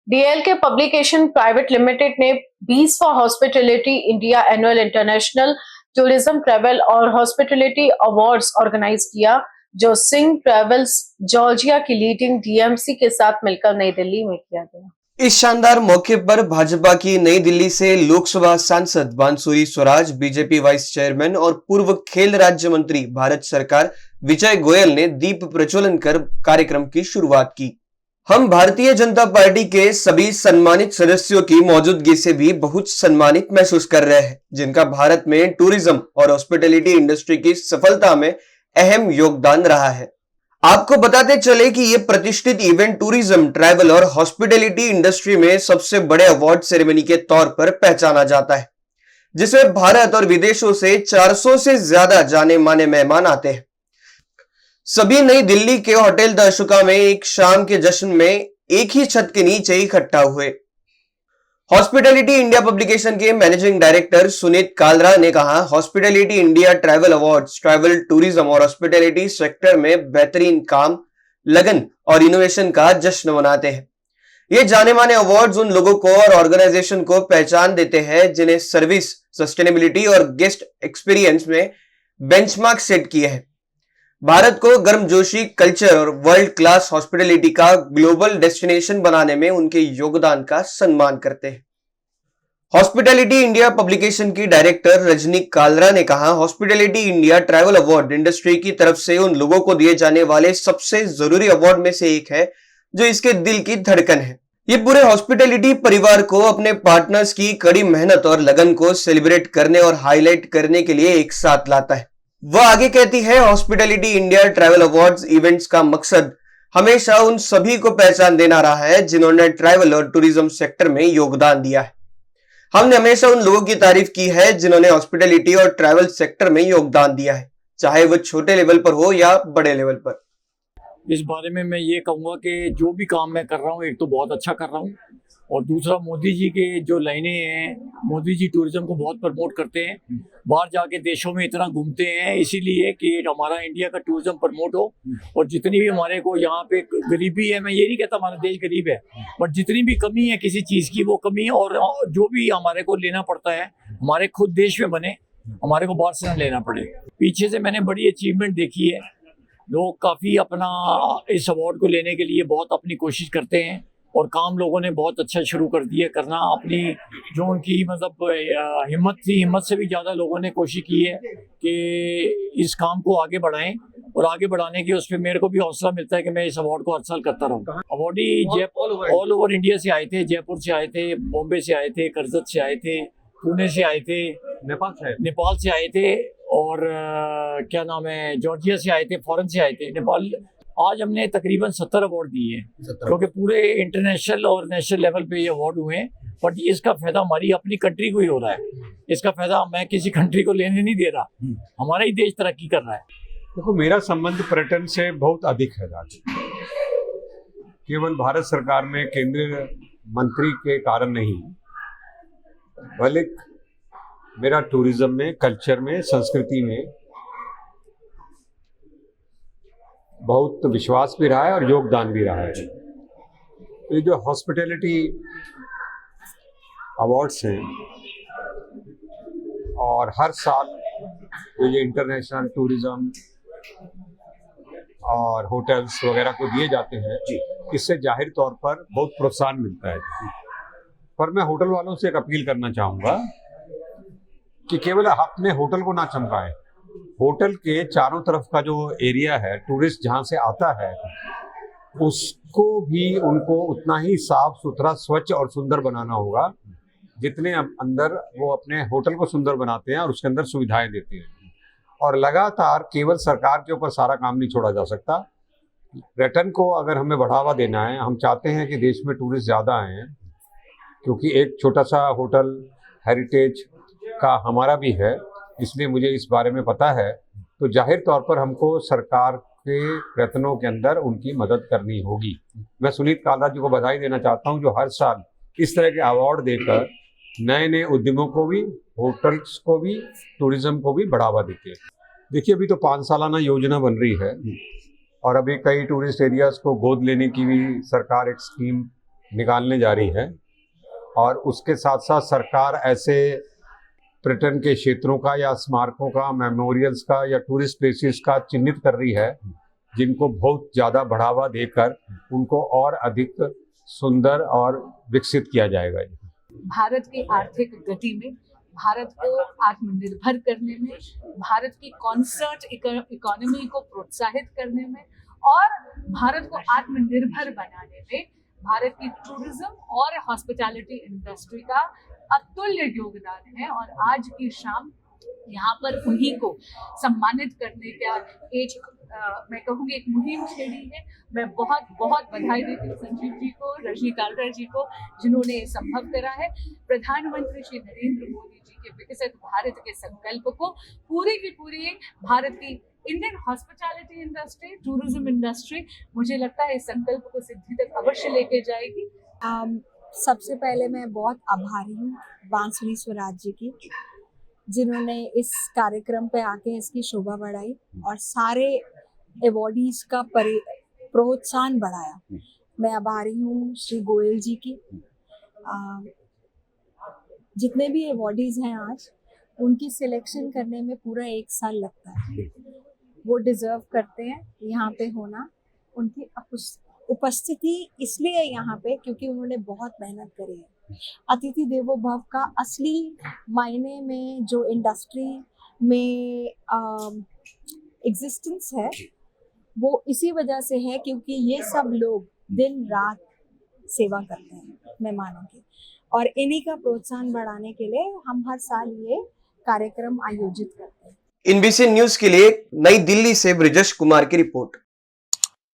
डीएलके publication private limited ने 20वां hospitality India annual international tourism travel और हॉस्पिटैलिटी अवार्ड्स ऑर्गेनाइज किया, जो सिंह ट्रैवल्स जॉर्जिया की लीडिंग डीएमसी के साथ मिलकर नई दिल्ली में किया गया। इस शानदार मौके पर भाजपा की नई दिल्ली से लोकसभा सांसद बांसुरी स्वराज, बीजेपी वाइस चेयरमैन और पूर्व खेल राज्य मंत्री भारत सरकार विजय गोयल ने दीप प्रज्वलन कर कार्यक्रम की शुरुआत की। हम भारतीय जनता पार्टी के सभी सम्मानित सदस्यों की मौजूदगी से भी बहुत सम्मानित महसूस कर रहे हैं, जिनका भारत में टूरिज्म और हॉस्पिटैलिटी इंडस्ट्री की सफलता में अहम योगदान रहा है। आपको बताते चले कि यह प्रतिष्ठित इवेंट टूरिज्म, ट्रैवल और हॉस्पिटैलिटी इंडस्ट्री में सबसे बड़े अवार्ड सेरेमनी के तौर पर पहचाना जाता है, जिसमें भारत और विदेशों से 400 से ज्यादा जाने माने मेहमान आते हैं। सभी नई दिल्ली के होटल द अशोका में एक शाम के जश्न में एक ही छत के नीचे इकट्ठा हुए। हॉस्पिटैलिटी इंडिया पब्लिकेशन के मैनेजिंग डायरेक्टर सुनीत कालरा ने कहा, hospitality India travel awards travel, tourism और हॉस्पिटैलिटी सेक्टर में बेहतरीन काम, लगन और इनोवेशन का जश्न मनाते हैं। ये जाने माने अवार्ड्स उन लोगों को और ऑर्गेनाइजेशन को पहचान देते हैं जिन्हें सर्विस, सस्टेनेबिलिटी और गेस्ट एक्सपीरियंस में बेंचमार्क सेट किए हैं। भारत को गर्मजोशी, कल्चर और वर्ल्ड क्लास हॉस्पिटैलिटी का ग्लोबल डेस्टिनेशन बनाने में उनके योगदान का सम्मान करते हैं। हॉस्पिटैलिटी इंडिया पब्लिकेशन की डायरेक्टर रजनी कालरा ने कहा, hospitality India travel award industry की तरफ से उन लोगों को दिए जाने वाले सबसे जरूरी अवार्ड में से एक है जो इसके दिल की धड़कन है। ये पूरे हॉस्पिटैलिटी परिवार को अपने पार्टनर्स की कड़ी मेहनत और लगन को सेलिब्रेट करने और हाईलाइट करने के लिए एक साथ लाता है। वह आगे कहती है, hospitality India travel awards events का मकसद हमेशा उन सभी को पहचान देना रहा है जिन्होंने ट्रैवल और टूरिज्म सेक्टर में योगदान दिया है। हमने हमेशा उन लोगों की तारीफ की है जिन्होंने हॉस्पिटैलिटी और ट्रैवल सेक्टर में योगदान दिया है, चाहे वो छोटे लेवल पर हो या बड़े लेवल पर। इस बारे में मैं ये कहूँगा कि जो भी काम मैं कर रहा हूँ, एक तो बहुत अच्छा कर रहा हूँ, और दूसरा मोदी जी के जो लाइनें हैं, मोदी जी टूरिज्म को बहुत प्रमोट करते हैं, बाहर जाके देशों में इतना घूमते हैं इसीलिए कि हमारा इंडिया का टूरिज्म प्रमोट हो। और जितनी भी हमारे को यहाँ पे गरीबी है, मैं ये नहीं कहता हमारा देश गरीब है, बट जितनी भी कमी है किसी चीज़ की, वो कमी और जो भी हमारे को लेना पड़ता है हमारे खुद देश में बने, हमारे को बाहर से ना लेना पड़े। पीछे से मैंने बड़ी अचीवमेंट देखी है, लोग काफ़ी अपना इस अवार्ड को लेने के लिए बहुत अपनी कोशिश करते हैं और काम लोगों ने बहुत अच्छा शुरू कर दिया करना। अपनी जो उनकी मतलब हिम्मत थी, हिम्मत से भी ज़्यादा लोगों ने कोशिश की है कि इस काम को आगे बढ़ाएं, और आगे बढ़ाने की उस पर मेरे को भी हौसला मिलता है कि मैं इस अवार्ड को हर साल करता रहूँ। अवार्डी ऑल ओवर इंडिया से आए थे, जयपुर से आए थे, बॉम्बे से आए थे, करजत से आए थे, पुणे से आए थे, नेपाल से आए थे, और क्या नाम है, जॉर्जिया से आए थे, फॉरेन से आए थे, नेपाल। आज हमने तकरीबन 70 अवार्ड दिए हैं, क्योंकि पूरे इंटरनेशनल और नेशनल लेवल पे ये अवार्ड हुए हैं। बट इसका फायदा हमारी अपनी कंट्री को ही हो रहा है, इसका फायदा मैं किसी कंट्री को लेने नहीं दे रहा, हमारा ही देश तरक्की कर रहा है। देखो, मेरा संबंध पर्यटन से बहुत अधिक है राज, केवल भारत सरकार में केंद्रीय मंत्री के कारण नहीं, भले मेरा टूरिज्म में, कल्चर में, संस्कृति में बहुत विश्वास भी रहा है और योगदान भी रहा है। ये जो हॉस्पिटैलिटी अवार्ड्स हैं और हर साल ये इंटरनेशनल टूरिज्म और होटल्स वगैरह को दिए जाते हैं, इससे जाहिर तौर पर बहुत प्रोत्साहन मिलता है। पर मैं होटल वालों से एक अपील करना चाहूँगा कि केवल अपने होटल को ना चमकाएं, होटल के चारों तरफ का जो एरिया है, टूरिस्ट जहाँ से आता है, उसको भी उनको उतना ही साफ सुथरा, स्वच्छ और सुंदर बनाना होगा जितने अंदर वो अपने होटल को सुंदर बनाते हैं और उसके अंदर सुविधाएं देते हैं। और लगातार केवल सरकार के ऊपर सारा काम नहीं छोड़ा जा सकता। पर्यटन को अगर हमें बढ़ावा देना है, हम चाहते हैं कि देश में टूरिस्ट ज़्यादा आएँ, क्योंकि एक छोटा सा होटल हेरिटेज का हमारा भी है, इसलिए मुझे इस बारे में पता है। तो जाहिर तौर पर हमको सरकार के प्रयत्नों के अंदर उनकी मदद करनी होगी। मैं सुनीत कालरा जी को बधाई देना चाहता हूं, जो हर साल इस तरह के अवार्ड देकर नए नए उद्यमों को भी, होटल्स को भी, टूरिज्म को भी बढ़ावा देते हैं। देखिए, अभी तो 5 सालाना योजना बन रही है और अभी कई टूरिस्ट एरियाज को गोद लेने की भी सरकार एक स्कीम निकालने जा रही है और उसके साथ साथ सरकार ऐसे पर्यटन के क्षेत्रों का या स्मारकों का, मेमोरियल्स का या टूरिस्ट प्लेसेस का चिन्हित कर रही है जिनको बहुत ज़्यादा बढ़ावा देकर उनको और अधिक सुंदर और विकसित किया जाएगा। भारत की आर्थिक गति में, भारत को आत्मनिर्भर करने में, भारत की कॉन्सर्ट इकोनॉमी को प्रोत्साहित करने में और भारत को आत्मनिर्भर बनाने में भारत की टूरिज्म और हॉस्पिटैलिटी इंडस्ट्री का अतुल्य योगदान है। और आज की शाम यहाँ पर उन्हीं को सम्मानित करने का मैं कहूँगी एक मुहिम छेड़ी है। मैं बहुत बहुत बधाई देती हूँ संजीव जी को, रजनी कालरा जी को, जिन्होंने ये संभव करा है। प्रधानमंत्री श्री नरेंद्र मोदी जी के विकसित भारत के संकल्प को पूरी की पूरी भारत की Indian hospitality industry, tourism industry, मुझे लगता है इस संकल्प को सिद्धि तक अवश्य लेके जाएगी। सबसे पहले मैं बहुत आभारी हूँ बांसुरी स्वराज जी की, जिन्होंने इस कार्यक्रम पे आके इसकी शोभा बढ़ाई और सारे अवॉर्डीज का प्रोत्साहन बढ़ाया। मैं आभारी हूँ श्री गोयल जी की। जितने भी अवॉर्डीज हैं आज, उनकी सिलेक्शन करने में पूरा 1 साल लगता है। वो डिजर्व करते हैं यहाँ पे होना। उनकी उपस्थिति इसलिए यहाँ पे क्योंकि उन्होंने बहुत मेहनत करी है। अतिथि देवो भव का असली मायने में जो इंडस्ट्री में एग्जिस्टेंस है वो इसी वजह से है क्योंकि ये सब लोग दिन रात सेवा करते हैं मेहमानों की, और इन्हीं का प्रोत्साहन बढ़ाने के लिए हम हर साल ये कार्यक्रम आयोजित करते हैं। इनबीसी न्यूज के लिए नई दिल्ली से ब्रिजेश कुमार की रिपोर्ट।